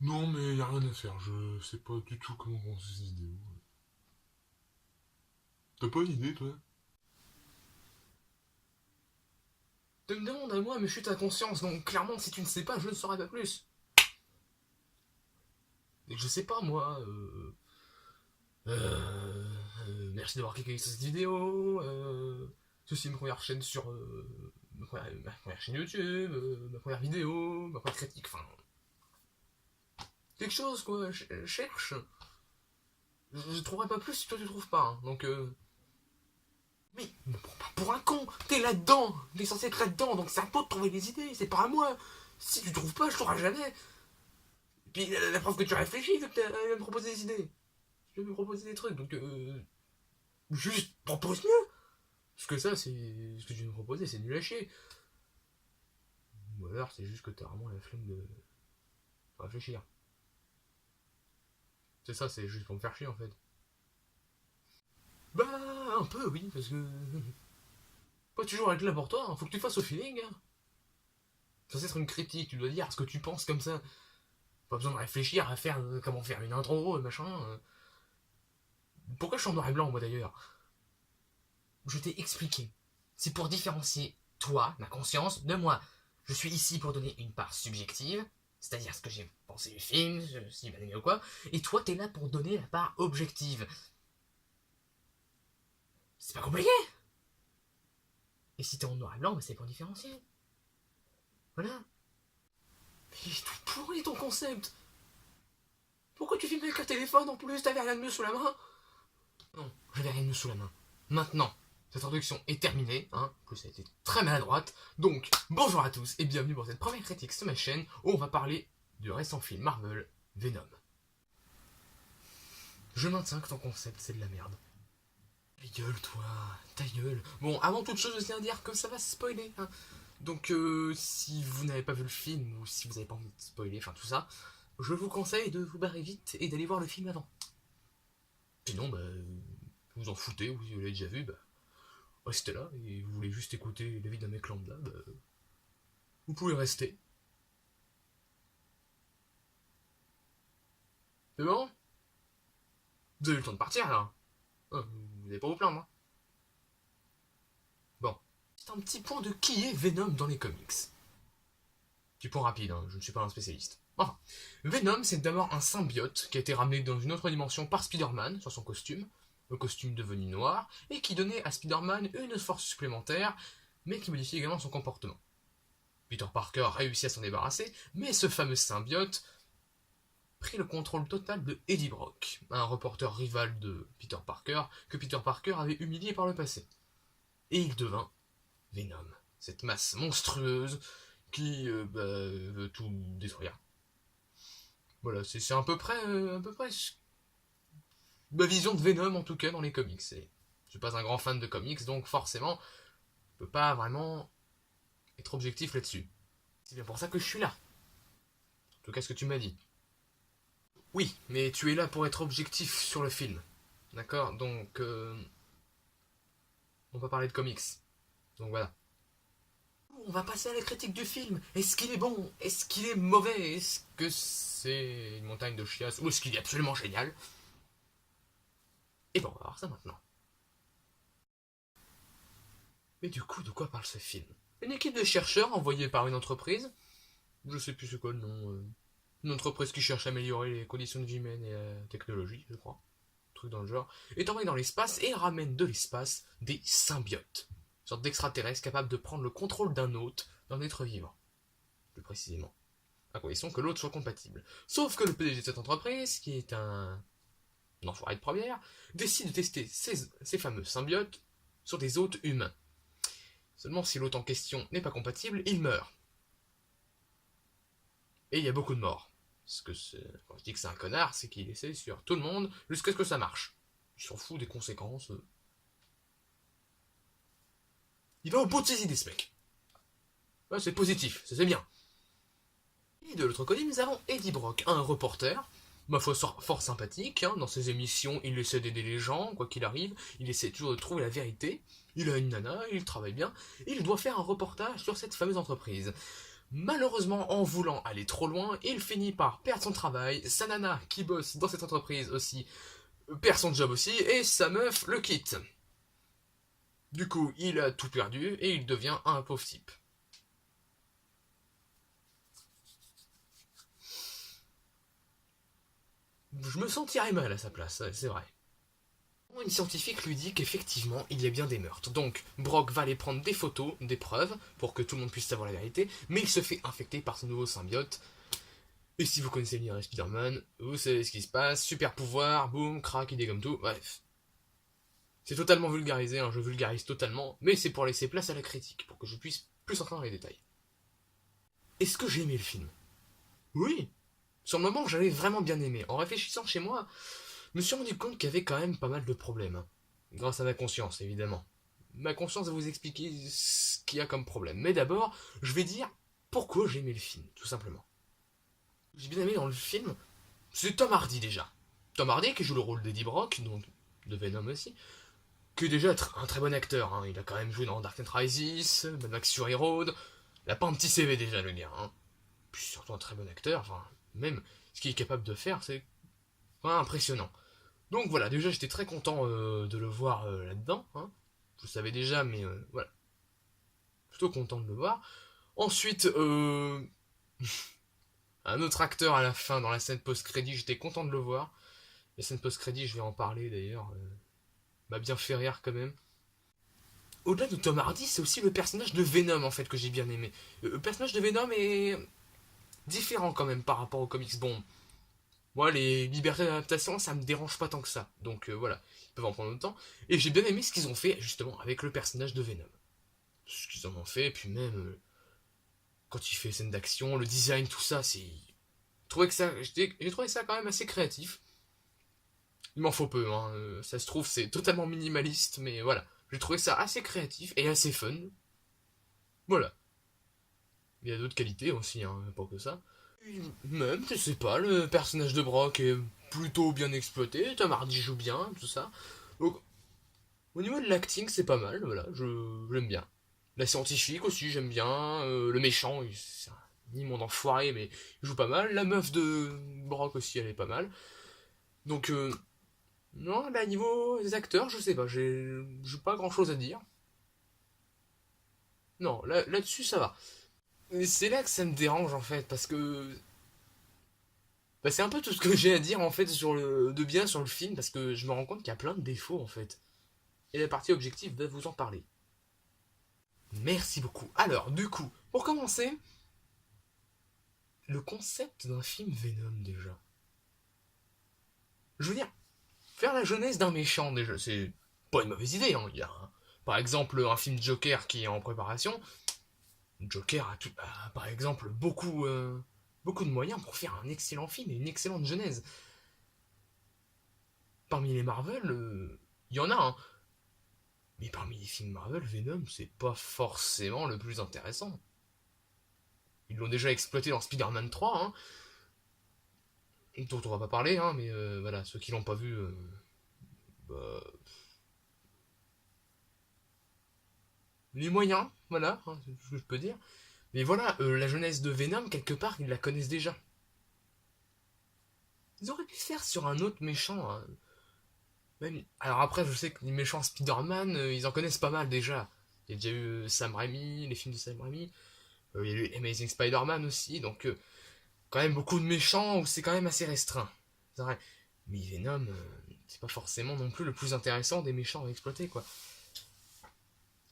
Non, mais y a rien à faire, je sais pas du tout comment commencer cette vidéo. T'as pas une idée, toi? Tu me demandes à moi, mais je suis ta conscience, donc clairement, si tu ne sais pas, je ne saurais pas plus. Et je sais pas, moi. Merci d'avoir cliqué sur cette vidéo. Ceci est ma première chaîne sur. Ma première chaîne YouTube, ma première vidéo, ma première critique, enfin. Quelque chose, quoi, cherche. Je trouverai pas plus si toi tu trouves pas, hein. Donc, mais me prends pas pour un con, t'es là-dedans, t'es censé être là-dedans, donc c'est à toi de trouver des idées, c'est pas à moi. Si tu trouves pas, je trouverai jamais. Et puis la preuve que tu réfléchis, c'est que tu vas me proposer des idées. Tu vas me proposer des trucs, donc juste propose mieux. Parce que ça, c'est ce que tu viens de me proposer, c'est nul à chier. Ou alors c'est juste que t'as vraiment la flemme de réfléchir. C'est ça, c'est juste pour me faire chier en fait. Bah, un peu, oui, parce que. Pas toujours être là pour toi, hein. Faut que tu fasses au feeling. Hein. Ça, c'est être une critique, tu dois dire ce que tu penses comme ça. Pas besoin de réfléchir à faire comment faire une intro, machin. Pourquoi je suis en noir et blanc, moi d'ailleurs? Je t'ai expliqué. C'est pour différencier toi, ma conscience, de moi. Je suis ici pour donner une part subjective, c'est-à-dire ce que j'ai pensé du film, s'il va aimer ou quoi, et toi, t'es là pour donner la part objective. C'est pas compliqué. Et si t'es en noir et blanc, bah c'est pour différencier. Voilà. Mais il est tout pourri ton concept. Pourquoi tu filmes avec un téléphone en plus? T'avais rien de mieux sous la main? Non, j'avais rien de mieux sous la main. Maintenant, cette introduction est terminée, hein, en plus elle a été très maladroite, donc bonjour à tous et bienvenue pour cette première critique sur ma chaîne où on va parler du récent film Marvel, Venom. Je maintiens que ton concept c'est de la merde. Ta gueule toi, ta gueule. Bon, avant toute chose, je tiens à dire que ça va spoiler, hein. Donc si vous n'avez pas vu le film ou si vous n'avez pas envie de spoiler, enfin tout ça, je vous conseille de vous barrer vite et d'aller voir le film avant. Sinon, bah, vous vous en foutez ou si vous l'avez déjà vu, bah, restez là et vous voulez juste écouter la vie d'un mec lambda, bah, vous pouvez rester. C'est bon? Vous avez eu le temps de partir là. Vous n'allez pas vous plaindre. Hein. Bon. C'est un petit point de qui est Venom dans les comics. Petit point rapide, hein, je ne suis pas un spécialiste. Enfin, Venom c'est d'abord un symbiote qui a été ramené dans une autre dimension par Spider-Man sur son costume, le costume devenu noir, et qui donnait à Spider-Man une force supplémentaire, mais qui modifie également son comportement. Peter Parker réussit à s'en débarrasser, mais ce fameux symbiote prit le contrôle total de Eddie Brock, un reporter rival de Peter Parker que Peter Parker avait humilié par le passé. Et il devint Venom, cette masse monstrueuse qui veut tout détruire. Voilà, c'est à peu près ma vision de Venom en tout cas dans les comics. Je suis pas un grand fan de comics, donc forcément, je peux pas vraiment être objectif là-dessus. C'est bien pour ça que je suis là. En tout cas, ce que tu m'as dit. Oui, mais tu es là pour être objectif sur le film. D'accord. Donc, on va parler de comics. Donc voilà. On va passer à la critique du film. Est-ce qu'il est bon? Est-ce qu'il est mauvais? Est-ce que c'est une montagne de chiasse? Ou est-ce qu'il est absolument génial? Et bon, on va voir ça maintenant. Mais du coup, de quoi parle ce film? Une équipe de chercheurs envoyée par une entreprise, je sais plus c'est quoi le nom, une entreprise qui cherche à améliorer les conditions de vie humaine et la technologie, je crois, truc dans le genre, est envoyée dans l'espace et ramène de l'espace des symbiotes, une sorte d'extraterrestres capables de prendre le contrôle d'un hôte, d'un être vivant, plus précisément, à condition que l'autre soit compatible. Sauf que le PDG de cette entreprise, qui est un enfoiré de première, décide de tester ces fameux symbiotes sur des hôtes humains. Seulement si l'hôte en question n'est pas compatible, il meurt. Et il y a beaucoup de morts. Parce que quand je dis que c'est un connard, c'est qu'il essaie sur tout le monde jusqu'à ce que ça marche. Il s'en fout des conséquences. Il va au bout de ses idées, ce mec. Ouais, c'est positif, c'est bien. Et de l'autre côté, nous avons Eddie Brock, un reporter, ma foi fort sympathique. Hein. Dans ses émissions, il essaie d'aider les gens, quoi qu'il arrive. Il essaie toujours de trouver la vérité. Il a une nana, il travaille bien. Il doit faire un reportage sur cette fameuse entreprise. Malheureusement, en voulant aller trop loin, il finit par perdre son travail, sa nana qui bosse dans cette entreprise aussi perd son job aussi, et sa meuf le quitte. Du coup, il a tout perdu et il devient un pauvre type. Je me sentirais mal à sa place, c'est vrai. Une scientifique lui dit qu'effectivement, il y a bien des meurtres. Donc, Brock va aller prendre des photos, des preuves, pour que tout le monde puisse savoir la vérité, mais il se fait infecter par ce nouveau symbiote. Et si vous connaissez l'univers Spider-Man, vous savez ce qui se passe, super pouvoir, boum, crack, il dégomme tout, bref. C'est totalement vulgarisé, je vulgarise totalement, mais c'est pour laisser place à la critique, pour que je puisse plus entrer dans les détails. Est-ce que j'ai aimé le film? Oui. Sur le moment, j'avais vraiment bien aimé. En réfléchissant chez moi, je me suis rendu compte qu'il y avait quand même pas mal de problèmes. Grâce à ma conscience, évidemment. Ma conscience va vous expliquer ce qu'il y a comme problème. Mais d'abord, je vais dire pourquoi j'ai aimé le film, tout simplement. J'ai bien aimé dans le film, c'est Tom Hardy déjà. Tom Hardy qui joue le rôle d'Eddie Brock, donc de Venom aussi, qui est déjà un très bon acteur. Il a quand même joué dans Dark Knight Rises, Mad Max Fury Road. Il a pas un petit CV déjà, le gars. Puis surtout un très bon acteur. Même ce qu'il est capable de faire, c'est impressionnant. Donc voilà, déjà j'étais très content de le voir là-dedans. Je le savais déjà, mais voilà. Plutôt content de le voir. Ensuite, un autre acteur à la fin, dans la scène post-crédit, j'étais content de le voir. La scène post-crédit, je vais en parler d'ailleurs, m'a bien fait rire quand même. Au-delà de Tom Hardy, c'est aussi le personnage de Venom en fait que j'ai bien aimé. Le personnage de Venom est différent quand même par rapport aux comics. Bon, moi les libertés d'adaptation, ça me dérange pas tant que ça. Donc voilà, ils peuvent en prendre autant. Et j'ai bien aimé ce qu'ils ont fait justement avec le personnage de Venom. Ce qu'ils en ont fait, et puis même quand il fait scène d'action, le design, tout ça, c'est. J'ai trouvé ça quand même assez créatif. Il m'en faut peu, ça se trouve c'est totalement minimaliste, mais voilà. J'ai trouvé ça assez créatif et assez fun. Voilà. Il y a d'autres qualités aussi, pas que ça. Même, je sais pas, le personnage de Brock est plutôt bien exploité, Tom Hardy joue bien, tout ça. Donc, au niveau de l'acting, c'est pas mal, voilà, j'aime bien. La scientifique aussi, j'aime bien. Le méchant, c'est un immonde enfoiré, mais il joue pas mal. La meuf de Brock aussi, elle est pas mal. Donc, non, bah, niveau des acteurs, je sais pas, j'ai pas grand chose à dire. Non, là-dessus, ça va. Mais c'est là que ça me dérange en fait, parce que. Bah, c'est un peu tout ce que j'ai à dire en fait de bien sur le film, parce que je me rends compte qu'il y a plein de défauts en fait. Et la partie objective va vous en parler. Merci beaucoup. Alors, du coup, pour commencer, le concept d'un film Venom déjà. Je veux dire, faire la jeunesse d'un méchant déjà, c'est pas une mauvaise idée. Il y a par exemple un film Joker qui est en préparation. Joker a par exemple beaucoup de moyens pour faire un excellent film et une excellente genèse. Parmi les Marvel, il y en a un. Mais parmi les films Marvel, Venom, c'est pas forcément le plus intéressant. Ils l'ont déjà exploité dans Spider-Man 3, dont on va pas parler, mais voilà, ceux qui l'ont pas vu, bah, les moyens, voilà, c'est tout ce que je peux dire. Mais voilà, la jeunesse de Venom, quelque part, ils la connaissent déjà. Ils auraient pu faire sur un autre méchant. Même. Alors après, je sais que les méchants Spider-Man, ils en connaissent pas mal déjà. Il y a déjà eu Sam Raimi, les films de Sam Raimi. Il y a eu Amazing Spider-Man aussi, donc quand même beaucoup de méchants où c'est quand même assez restreint. C'est vrai. Mais Venom, c'est pas forcément non plus le plus intéressant des méchants à exploiter, quoi.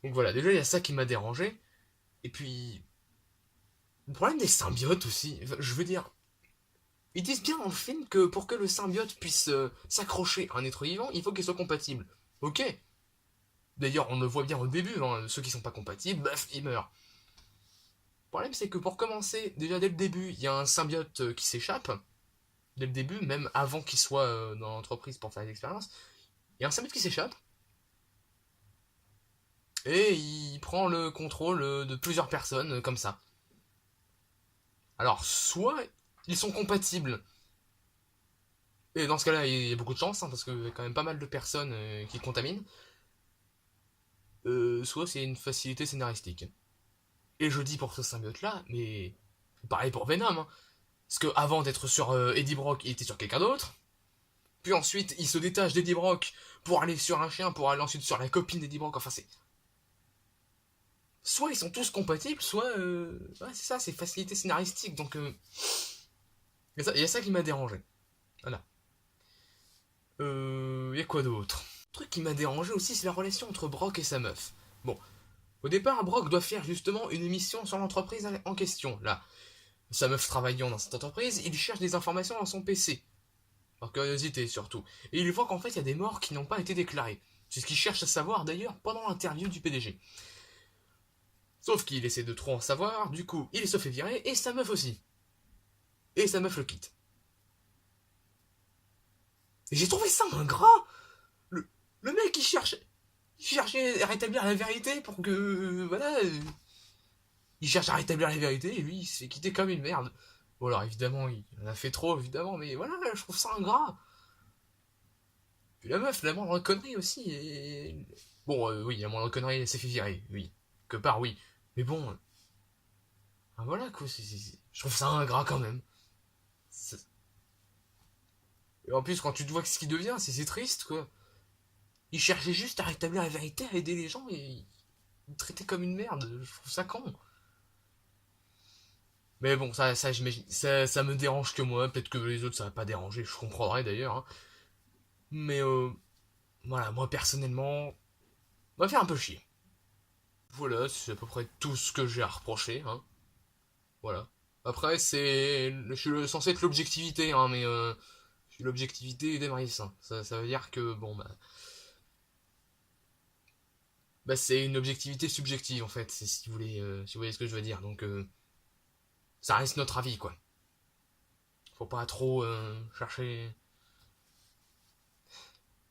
Donc voilà, déjà il y a ça qui m'a dérangé. Et puis, le problème des symbiotes aussi. Enfin, je veux dire, ils disent bien dans le film que pour que le symbiote puisse s'accrocher à un être vivant, il faut qu'il soit compatible. Ok. D'ailleurs, on le voit bien au début, ceux qui sont pas compatibles, baf, ils meurent. Le problème, c'est que pour commencer, déjà dès le début, il y a un symbiote qui s'échappe. Dès le début, même avant qu'il soit dans l'entreprise pour faire l'expérience, il y a un symbiote qui s'échappe. Et il prend le contrôle de plusieurs personnes comme ça. Alors, soit ils sont compatibles. Et dans ce cas-là, il y a beaucoup de chance, parce qu'il y a quand même pas mal de personnes qui contaminent. Soit c'est une facilité scénaristique. Et je dis pour ce symbiote-là, mais pareil pour Venom, hein. Parce que avant d'être sur Eddie Brock, il était sur quelqu'un d'autre. Puis ensuite, il se détache d'Eddie Brock pour aller sur un chien, pour aller ensuite sur la copine d'Eddie Brock. Enfin, c'est. Soit ils sont tous compatibles, soit. Ouais, c'est ça, c'est facilité scénaristique. Donc. Il y a ça qui m'a dérangé. Voilà. Il y a quoi d'autre? Le truc qui m'a dérangé aussi, c'est la relation entre Brock et sa meuf. Bon. Au départ, Brock doit faire justement une émission sur l'entreprise en question. Là, sa meuf travaillant dans cette entreprise, il cherche des informations dans son PC. Par curiosité surtout. Et il voit qu'en fait il y a des morts qui n'ont pas été déclarées. C'est ce qu'il cherche à savoir d'ailleurs pendant l'interview du PDG. Sauf qu'il essaie de trop en savoir, du coup il se fait virer, et sa meuf aussi. Et sa meuf le quitte. Et j'ai trouvé ça ingrat. Le mec il cherchait à rétablir la vérité pour que... Voilà... Il cherche à rétablir la vérité, et lui il se fait quitter comme une merde. Bon alors évidemment il en a fait trop évidemment, mais voilà, je trouve ça ingrat. Puis la meuf, la moindre connerie aussi. Et... Bon, oui, la moindre connerie, elle s'est fait virer, oui. Que part, oui. Mais bon. Voilà, quoi. Je trouve ça ingrat quand même. Et en plus, quand tu te vois ce qu'il devient, c'est triste, quoi. Il cherchait juste à rétablir la vérité, à aider les gens, et il traitait comme une merde. Je trouve ça con. Mais bon, ça j'imagine. Ça me dérange que moi. Peut-être que les autres, ça va pas déranger. Je comprendrai d'ailleurs. Hein. Mais voilà, moi personnellement, m'a fait un peu chier. Voilà, c'est à peu près tout ce que j'ai à reprocher. Hein. Voilà. Après, je suis censé être l'objectivité, hein, mais je suis l'objectivité d'Emrys. Hein. Ça veut dire que, bon, c'est une objectivité subjective, en fait, si vous voyez ce que je veux dire. Donc, ça reste notre avis, quoi. Faut pas trop chercher...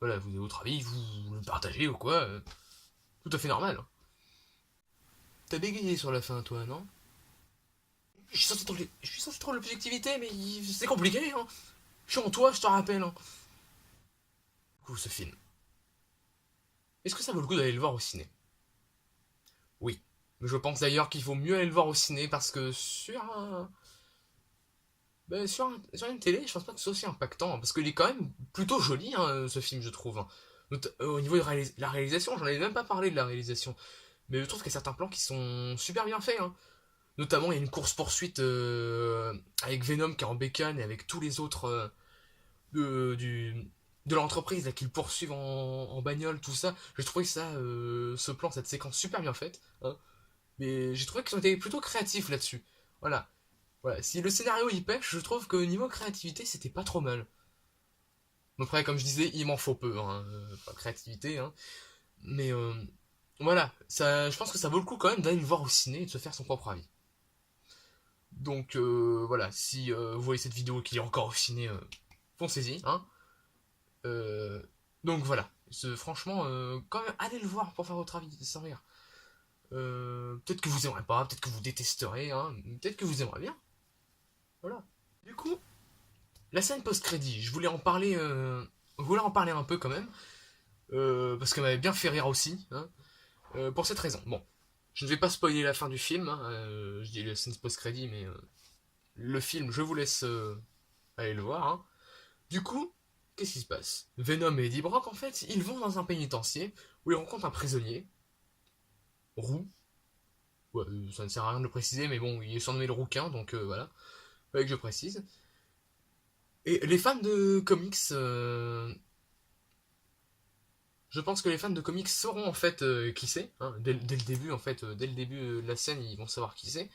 Voilà, vous avez votre avis, vous le partagez ou quoi. Tout à fait normal. Hein. T'as bégayé sur la fin, toi, non? Je suis censé trouver l'objectivité, mais c'est compliqué, hein. Je suis en toi, je te rappelle, hein. Du coup, ce film. Est-ce que ça vaut le coup d'aller le voir au ciné? Oui. Mais je pense d'ailleurs qu'il vaut mieux aller le voir au ciné parce que sur une télé, je pense pas que c'est aussi impactant. Parce qu'il est quand même plutôt joli, hein, ce film, je trouve. Hein. Au niveau de la réalisation, j'en avais même pas parlé de la réalisation. Mais je trouve qu'il y a certains plans qui sont super bien faits. Hein. Notamment, il y a une course-poursuite avec Venom qui est en bécane et avec tous les autres de l'entreprise qui le poursuivent en bagnole, tout ça. J'ai trouvé ça, ce plan, cette séquence super bien faite. Hein. Mais j'ai trouvé qu'ils ont été plutôt créatifs là-dessus. Voilà. Voilà. Si le scénario y pêche, je trouve que niveau créativité, c'était pas trop mal. Donc après, comme je disais, il m'en faut peu. Hein. Pas créativité. Hein. Mais voilà. Je pense que ça vaut le coup quand même d'aller le voir au ciné et de se faire son propre avis. Donc voilà, si vous voyez cette vidéo qui est encore au ciné, foncez-y. Hein. Donc voilà, franchement, quand même, allez le voir pour faire votre avis, sans rire. Peut-être que vous aimerez pas, peut-être que vous détesterez, hein, peut-être que vous aimerez bien. Voilà. Du coup, la scène post-crédit, je voulais en parler un peu quand même, parce qu'elle m'avait bien fait rire aussi, hein, pour cette raison. Bon, je ne vais pas spoiler la fin du film, hein, je dis la scène post-crédit, mais le film, je vous laisse aller le voir. Hein. Du coup, qu'est-ce qui se passe? Venom et Eddie Brock, en fait, ils vont dans un pénitencier où ils rencontrent un prisonnier, Roux. Ouais, ça ne sert à rien de le préciser, mais bon, il est surnommé le rouquin, donc voilà, fallait que je précise. Et les fans de comics, je pense que les fans de comics sauront en fait qui c'est, hein, dès le début, en fait, dès le début de la scène, ils vont savoir qui c'est.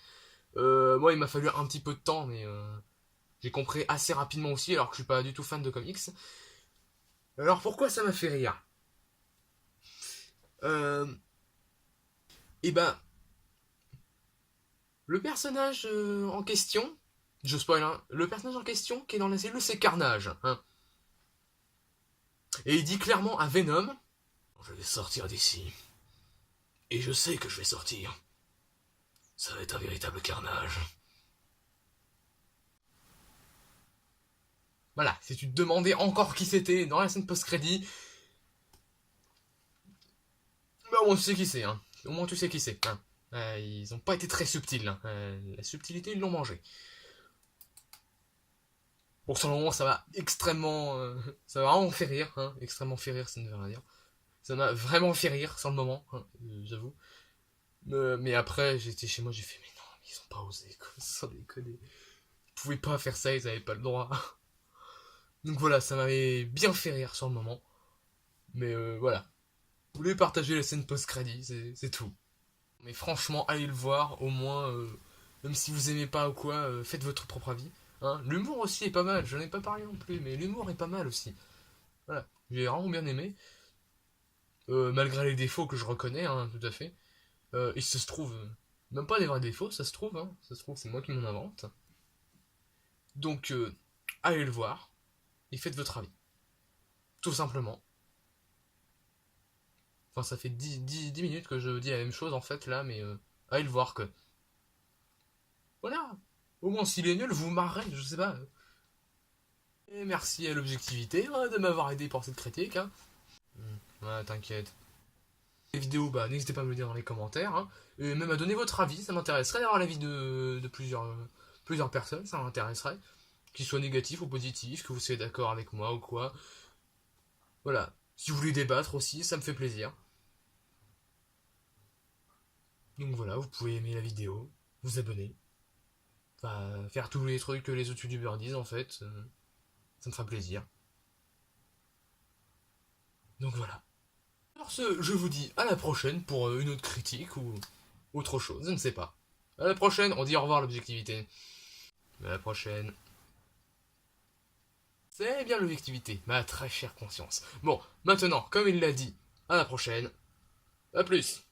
Moi, il m'a fallu un petit peu de temps, mais j'ai compris assez rapidement aussi, alors que je suis pas du tout fan de comics. Alors pourquoi ça m'a fait rire? Et ben, le personnage en question, je spoil, hein, le personnage en question qui est dans la cellule, c'est Carnage. Hein. Et il dit clairement à Venom, je vais sortir d'ici. Et je sais que je vais sortir. Ça va être un véritable carnage. Voilà, si tu te demandais encore qui c'était dans la scène post-crédit, bah au moins tu sais qui c'est, hein. Au moins tu sais qui c'est, hein. Ils ont pas été très subtils, hein. La subtilité, ils l'ont mangé. Bon, sur le moment, ça m'a extrêmement... ça m'a vraiment fait rire, hein. Extrêmement fait rire, ça ne veut rien dire. Ça m'a vraiment fait rire sur le moment, hein, j'avoue. Mais après, j'étais chez moi, j'ai fait, mais non, mais ils ont pas osé, quoi, sans déconner. Ils pouvaient pas faire ça, ils avaient pas le droit. Donc voilà, ça m'avait bien fait rire sur le moment. Mais voilà. Vous voulez partager la scène post-crédit, c'est tout. Mais franchement, allez le voir, au moins, même si vous aimez pas ou quoi, faites votre propre avis. Hein. L'humour aussi est pas mal, j'en ai pas parlé non plus, mais l'humour est pas mal aussi. Voilà, j'ai vraiment bien aimé. Malgré les défauts que je reconnais, hein, tout à fait. Il se trouve, même pas des vrais défauts, ça se trouve, hein. Ça se trouve, c'est moi qui m'en invente. Donc, allez le voir et faites votre avis. Tout simplement. Enfin, ça fait 10 minutes que je dis la même chose en fait là, mais allez le voir que. Voilà. Au moins, s'il est nul, vous marrez, je sais pas. Et merci à l'objectivité de m'avoir aidé pour cette critique. Hein. Ouais, t'inquiète. Les vidéos, bah, n'hésitez pas à me le dire dans les commentaires. Hein. Et même à donner votre avis, ça m'intéresserait d'avoir l'avis de plusieurs personnes, ça m'intéresserait. Qu'ils soient négatifs ou positifs, que vous soyez d'accord avec moi ou quoi. Voilà. Si vous voulez débattre aussi, ça me fait plaisir. Donc voilà, vous pouvez aimer la vidéo, vous abonner. Enfin, faire tous les trucs que les autres youtubeurs disent en fait. Ça me fera plaisir. Donc voilà. Sur ce, je vous dis à la prochaine pour une autre critique ou autre chose, je ne sais pas. À la prochaine, on dit au revoir l'objectivité. À la prochaine. C'est bien l'objectivité, ma très chère conscience. Bon, maintenant, comme il l'a dit, à la prochaine. A plus.